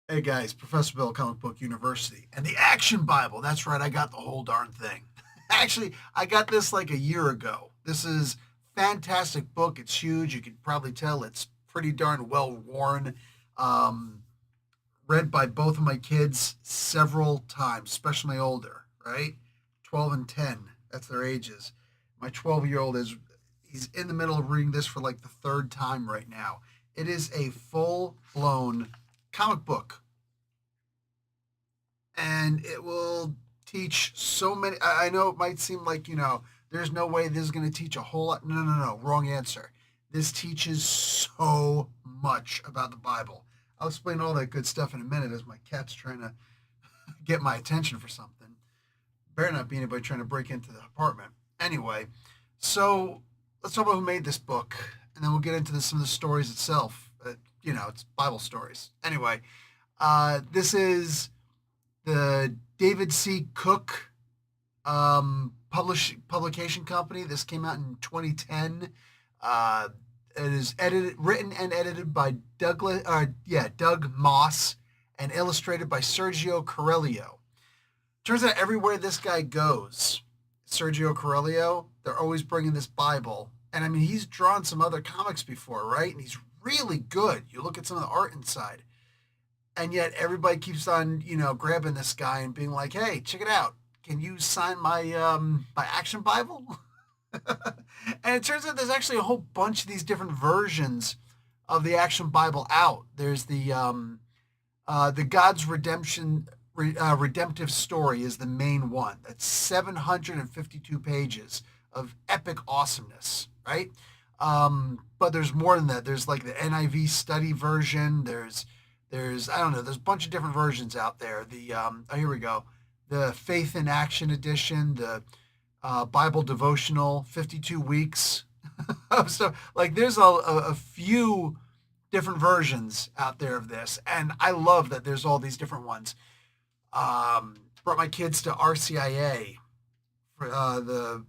Hey guys, Professor Bill, Comic Book University, and the Action Bible. That's right, I got the whole darn thing. Actually, I got this like a year ago. This is fantastic book. It's huge. You can probably tell it's pretty darn well worn. Um, Read by both of my kids several times, especially my older, right? 12 and 10. That's their ages. My 12-year-old is he's in the middle of reading this for like the third time right now. It is a full-blown comic book and it will teach so many. I know it might seem like, there's no way this is going to teach a whole lot. No, no, no, wrong answer. This teaches so much about the Bible. I'll explain all that good stuff in a minute as my cat's trying to get my attention for something. Better not be anybody trying to break into the apartment. Anyway, so let's talk about who made this book, and then we'll get into some of the stories itself. It's Bible stories. Anyway, this is the David C. Cook publication company. This came out in 2010. Uh, it is written and edited by Doug Moss, and illustrated by Sergio Corelio. Turns out everywhere this guy goes, Sergio Corelio, they're always bringing this Bible. And I mean, he's drawn some other comics before, right? And he's really good. You look at some of the art inside, and yet everybody keeps on grabbing this guy and being like, hey, check it out, can you sign my action Bible? And it turns out there's actually a whole bunch of these different versions of the action Bible out. There's the God's redemption redemptive story is the main one. That's 752 pages of epic awesomeness, right? But there's more than that. There's like the NIV study version. There's I don't know. There's a bunch of different versions out there. Here we go. The Faith in Action edition, the Bible devotional, 52 weeks. So like there's a few different versions out there of this, and I love that there's all these different ones. Brought my kids to RCIA for the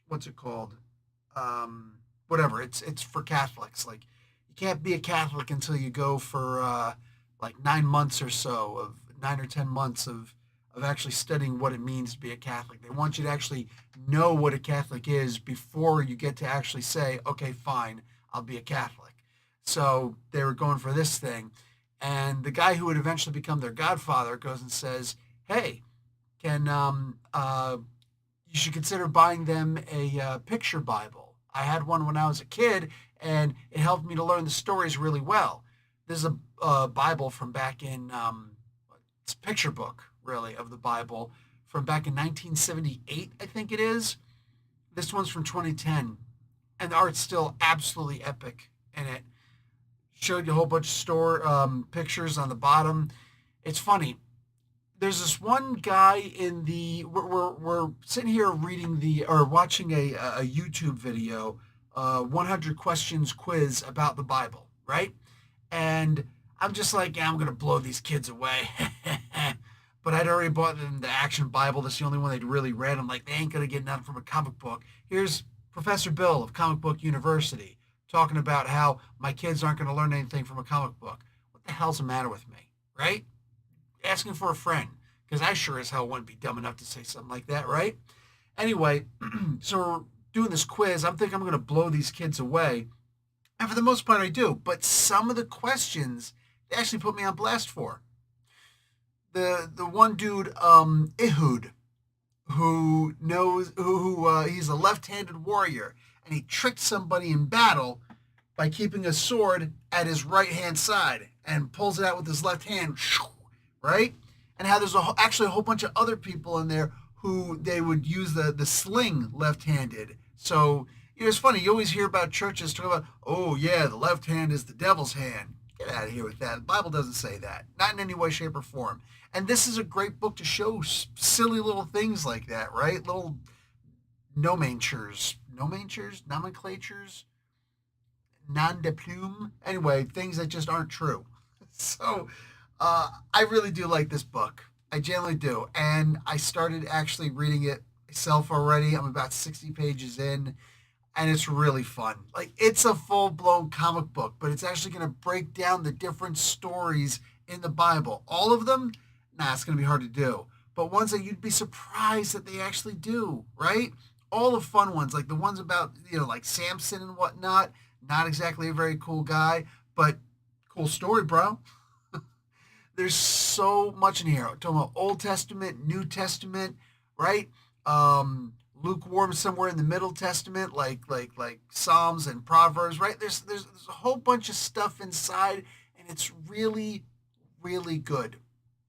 what's it called? Whatever. It's for Catholics. Like you can't be a Catholic until you go for like 9 months or so of 9 or 10 months of actually studying what it means to be a Catholic. They want you to actually know what a Catholic is before you get to actually say, okay, fine, I'll be a Catholic. So they were going for this thing. And the guy who would eventually become their godfather goes and says, hey, can you should consider buying them a picture Bible. I had one when I was a kid, and it helped me to learn the stories really well. This is a Bible from back in, it's a picture book, really, of the Bible from back in 1978, I think it is. This one's from 2010, and the art's still absolutely epic in it. Showed you a whole bunch of pictures on the bottom. It's funny. There's this one guy in the we're sitting here reading the or watching a YouTube video, 100 questions quiz about the Bible, right? And I'm just like, yeah, I'm gonna blow these kids away. But I'd already bought them the Action Bible. That's the only one they'd really read. I'm like, they ain't gonna get nothing from a comic book. Here's Professor Bill of Comic Book University talking about how my kids aren't going to learn anything from a comic book. What the hell's the matter with me, right? Asking for a friend, because I sure as hell wouldn't be dumb enough to say something like that, right? Anyway, so we're doing this quiz. I'm thinking I'm going to blow these kids away. And for the most part, I do. But some of the questions, they actually put me on blast for. The one dude, Ehud, who knows he's a left-handed warrior, and he tricked somebody in battle by keeping a sword at his right hand side and pulls it out with his left hand, right? And how there's actually a whole bunch of other people in there who they would use the sling left-handed. So it's funny. You always hear about churches talking about, oh yeah, the left hand is the devil's hand. Get out of here with that. The Bible doesn't say that, not in any way, shape, or form. And this is a great book to show silly little things like that, right? Little nomenclatures, non de plume. Anyway, things that just aren't true. So I really do like this book. I genuinely do. And I started actually reading it myself already. I'm about 60 pages in. and it's really fun. Like it's a full-blown comic book, but it's actually going to break down the different stories in the Bible. All of them? Nah, it's going to be hard to do. But ones that you'd be surprised that they actually do, right? All the fun ones, like the ones about, like Samson and whatnot. Not exactly a very cool guy, but cool story, bro. There's so much in here. I'm talking about Old Testament, New Testament, right? Lukewarm somewhere in the Middle Testament, like Psalms and Proverbs, right? There's a whole bunch of stuff inside, and it's really, really good.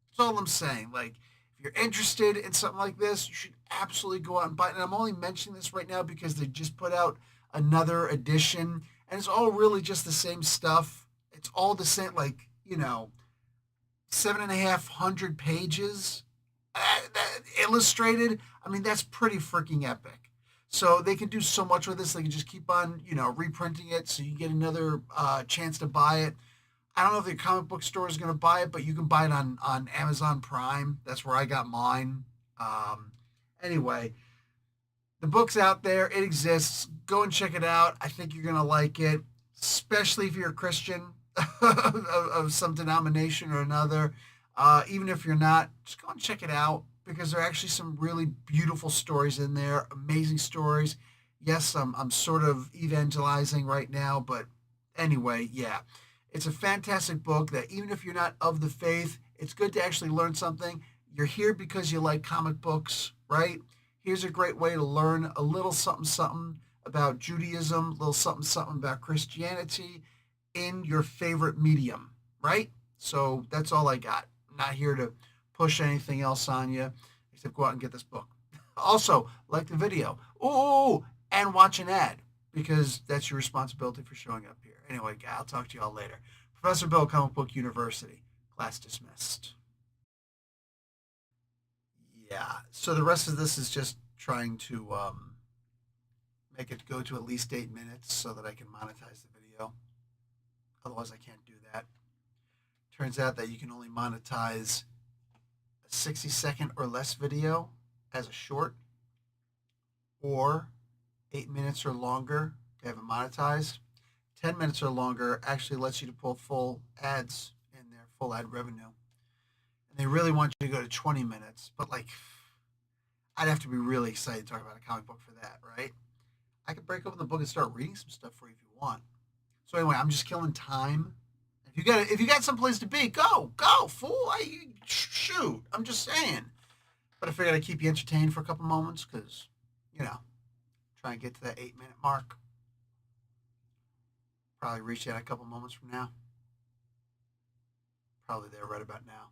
That's all I'm saying. Like, if you're interested in something like this, you should absolutely go out and buy it. And I'm only mentioning this right now because they just put out another edition, and it's all really just the same stuff. It's all the same, like, 7,500 pages illustrated. I mean, that's pretty freaking epic. So they can do so much with this. They can just keep on, reprinting it so you get another chance to buy it. I don't know if the comic book store is going to buy it, but you can buy it on Amazon Prime. That's where I got mine. Anyway, the book's out there. It exists. Go and check it out. I think you're going to like it, especially if you're a Christian of some denomination or another. Even if you're not, just go and check it out because there are actually some really beautiful stories in there, amazing stories. Yes, I'm sort of evangelizing right now, but anyway, yeah. It's a fantastic book that even if you're not of the faith, it's good to actually learn something. You're here because you like comic books, right? Here's a great way to learn a little something something about Judaism, a little something something about Christianity in your favorite medium, right? So that's all I got. I'm not here to push anything else on you except go out and get this book. Also, like the video. Oh, and watch an ad because that's your responsibility for showing up here. Anyway, I'll talk to you all later. Professor Bill, Comic Book University. Class dismissed. Yeah. So the rest of this is just trying to make it go to at least 8 minutes so that I can monetize the video. Otherwise, I can't do that. Turns out that you can only monetize a 60-second or less video as a short, or 8 minutes or longer to have it monetized. 10 minutes or longer actually lets you to pull full ads in there, full ad revenue. And they really want you to go to 20 minutes, but like, I'd have to be really excited to talk about a comic book for that, right? I could break open the book and start reading some stuff for you if you want. So anyway, I'm just killing time. If you got someplace to be, go, fool. Shoot. I'm just saying. But I figured I'd keep you entertained for a couple moments because, try and get to that 8 minute mark. Probably reach that a couple moments from now. Probably there right about now.